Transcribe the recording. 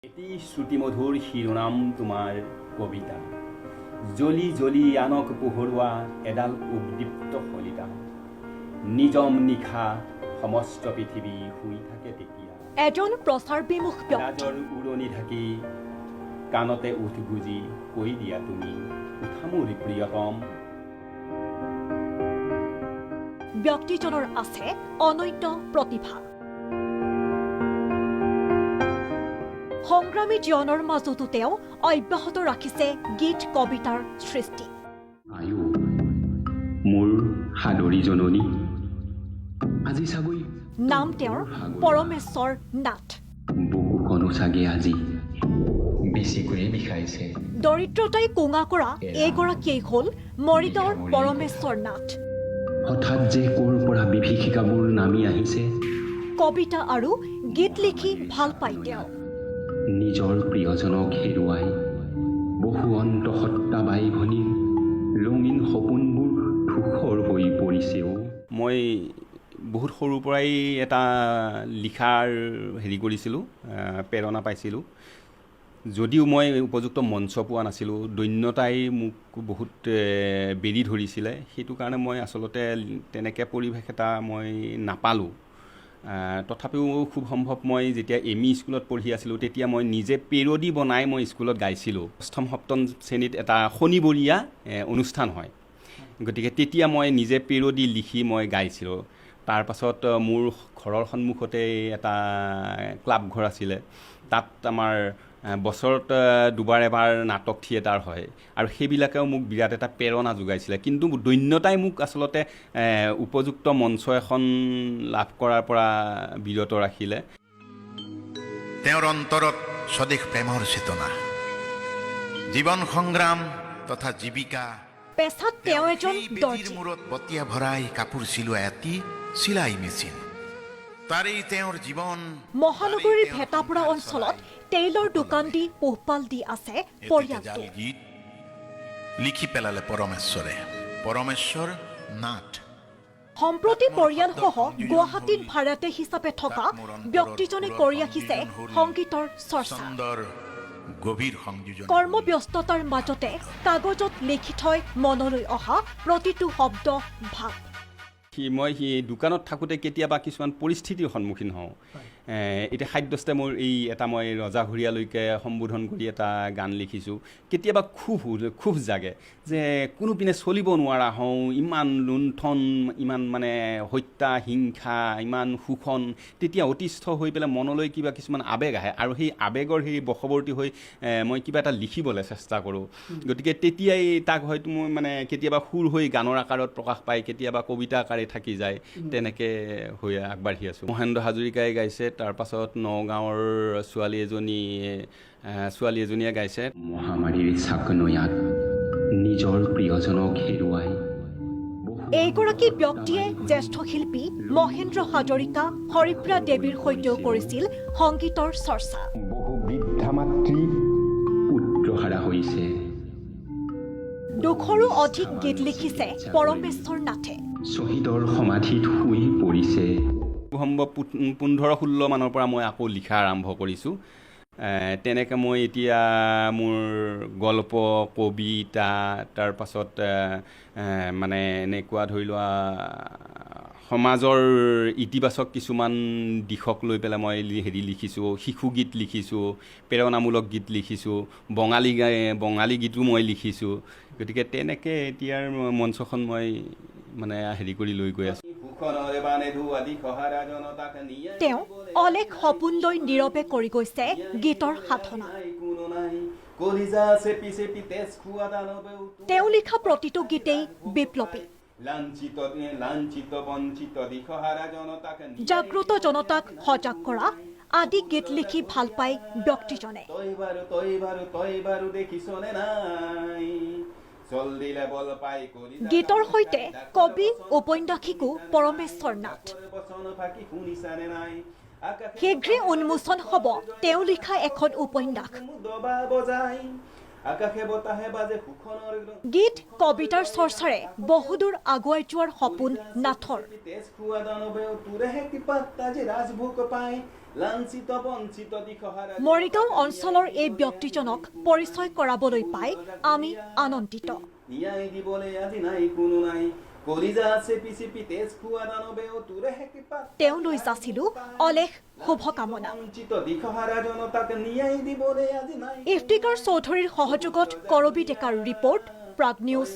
এটি শ্ৰুতিমধুৰ শিৰোনাম তোমাৰ কবিতা জ্বলি জ্বলি আনক পোহৰুৱা এডাল উদ্দীপ্ত শলিতা নিজম নিশা সমস্ত পৃথিৱী শুই থাকে তেতিয়া এজন প্ৰচাৰ বিমুখ ব্যক্তি ৰাজৰ উৰণি ঢাকি কাণতে উঠ গুজি কৈ দিয়া তুমি উঠা মোৰ প্ৰিয়তম ব্যক্তিজনৰ আছে অনন্য প্ৰতিভা সংগ্ৰামী জীৱনৰ মাজতো তেওঁ অব্যাহত ৰাখিছে গীত কবিতাৰ সৃষ্টি আয়ু মোৰ হাদৰী জননী আজি চাগৈ নাম তেওঁৰ পৰমেশ্বৰ নাথ বুকুখনো চাগে আজি বেছিকৈয়ে বিষাইছে দৰিদ্ৰতাই কোঙা কৰা এইগৰাকীয়েই হ'ল মৰিগাঁৱৰ পৰমেশ্বৰ নাথ হঠাৎ যে ক'ৰ পৰা বিভীষিকাবোৰ নামি আহিছে কবিতা আৰু গীত লিখি ভাল পায় তেওঁ নিজৰ প্ৰিয়জনক হেৰুৱাই বহু অন্তঃসত্ত্বা বাই ভনীৰ ৰঙীন সপোনবোৰ ধূসৰ হৈ পৰিছেও মই বহুত সৰুৰ পৰাই এটা লিখাৰ হেৰি কৰিছিলোঁ প্ৰেৰণা পাইছিলোঁ যদিও মই উপযুক্ত মঞ্চ পোৱা নাছিলোঁ দৈন্যতাই মোক বহুত বেৰি ধৰিছিলে সেইটো কাৰণে মই আচলতে তেনেকৈ পৰিৱেশ এটা মই নাপালোঁ তথাপিও খুব সম্ভৱ মই যেতিয়া এম ই স্কুলত পঢ়ি আছিলোঁ তেতিয়া মই নিজে পেৰডি বনাই মই স্কুলত গাইছিলোঁ অষ্টম সপ্তম শ্ৰেণীত এটা শনিবৰীয়া অনুষ্ঠান হয় গতিকে তেতিয়া মই নিজে পেৰডি লিখি মই গাইছিলোঁ তাৰপাছত মোৰ ঘৰৰ সন্মুখতে এটা ক্লাব ঘৰ আছিলে তাত আমাৰ বছৰত দুবাৰ এবাৰ নাটক থিয়েটাৰ হয় আৰু সেইবিলাকেও মোক বিৰাট এটা প্ৰেৰণা যোগাইছিলে কিন্তু দৈন্যতাই মোক আচলতে উপযুক্ত মঞ্চ এখন লাভ কৰাৰ পৰা বিৰত ৰাখিলে তেওঁৰ অন্তৰত স্বদেশ প্ৰেমৰ চেতনা জীৱন সংগ্ৰাম তথা জীৱিকা পেছাত তেওঁ এজন দৰ্জী মূৰত বতিয়া ভৰাই কাপোৰ চিলোৱা এটি চিলাই মেচিন তাৰেই তেওঁৰ জীৱন মহানগৰীৰ ভেটাপুৰা অঞ্চলত টেইলৰ দোকান দি পোহপাল দি আছে পৰিয়ালটো লিখি পেলালে পৰমেশ্বৰ নাথ সম্প্ৰতি পৰিয়ালসহ গুৱাহাটীত ভাড়াটে হিচাপে থকা ব্যক্তিজনে কৰি ৰাখিছে সংগীতৰ চৰ্চা গভীৰ সংযোজন কৰ্মব্যস্ততাৰ মাজতে কাগজত লিখি থৈ মনলৈ অহা প্ৰতিটো শব্দ ভাৱ মই দোকানত থাকোঁতে কেতিয়াবা কিছুমান পৰিস্থিতিৰ সন্মুখীন হওঁ এতিয়া খাদ্যস্তে মোৰ এই এটা মই ৰজাঘৰীয়ালৈকে সম্বোধন কৰি এটা গান লিখিছোঁ কেতিয়াবা খুব জাগে যে কোনোপিনে চলিব নোৱাৰা হওঁ ইমান লুণ্ঠন ইমান মানে হত্যা হিংসা ইমান শোষণ তেতিয়া অতিষ্ঠ হৈ পেলাই মনলৈ কিবা কিছুমান আৱেগ আহে আৰু সেই আৱেগৰ সেই বশৱৰ্তী হৈ মই কিবা এটা লিখিবলৈ চেষ্টা কৰোঁ গতিকে তেতিয়াই তাক হয়তো মই মানে কেতিয়াবা সুৰ হৈ গানৰ আকাৰত প্ৰকাশ পায় কেতিয়াবা কবিতা আকাৰে থাকি যায় তেনেকৈ হৈ আগবাঢ়ি আছোঁ মহেন্দ্ৰ হাজৰিকাই গাইছে তাৰপাছত নগাঁৱৰ ছোৱালী এজনীয়ে গাইছে মহামাৰীৰ চাকনৈয়াত নিজৰ প্ৰিয়জনক হেৰুৱাই এইগৰাকী ব্যক্তিয়ে জ্যেষ্ঠ শিল্পী মহেন্দ্ৰ হাজৰিকা হৰিপ্ৰা দেৱীৰ সৈতেও কৰিছিল সংগীতৰ চৰ্চা বহু বৃদ্ধা মাতৃ পুত্ৰহাৰা হৈছে 200ৰো অধিক গীত লিখিছে পৰমেশ্বৰ নাথে শ্বহীদৰ সমাধিত শুই পৰিছে সম্ভৱ 15-16 মানৰ পৰা মই আকৌ লিখা আৰম্ভ কৰিছোঁ তেনেকৈ মই এতিয়া মোৰ গল্প কবিতা তাৰপাছত মানে এনেকুৱা ধৰি লোৱা সমাজৰ ইতিবাচক কিছুমান দিশক লৈ পেলাই মই লিখিছোঁ শিশু গীত লিখিছোঁ প্ৰেৰণামূলক গীত লিখিছোঁ বঙালী গীতো মই লিখিছোঁ গতিকে তেনেকৈ এতিয়াৰ মঞ্চখন মই মানে কৰি লৈ গৈ আছোঁ তেওঁ অলেখ সপোন লৈ নীৰৱে কৰি গৈছে গীতৰ সাধনা তেওঁ লিখা প্ৰতিটো গীতেই বিপ্লৱী জাগ্ৰত জনতাক সজাগ কৰা আদি গীত লিখি ভাল পায় ব্যক্তিজনে গীতৰ সৈতে কবি ঔপন্যাসিকো পৰমেশ্বৰ নাথ শীঘ্ৰে উন্মোচন হ'ব তেওঁ লিখা এখন উপন্যাস গীত কবিতাৰ চৰ্চাৰে বহুদূৰ আগুৱাই যোৱাৰ সপোন নাথৰ। মৰিগাঁও অঞ্চলৰ এই ব্যক্তিজনক পৰিচয় কৰাবলৈ পাই আমি আনন্দিত। তেওঁলৈ যাচিলো অলেখ শুভকামনা। ইফতিকাৰ চৌধুৰীৰ সহযোগত কৰবী ডেকাৰ ৰিপৰ্ট, প্ৰাগ নিউজ।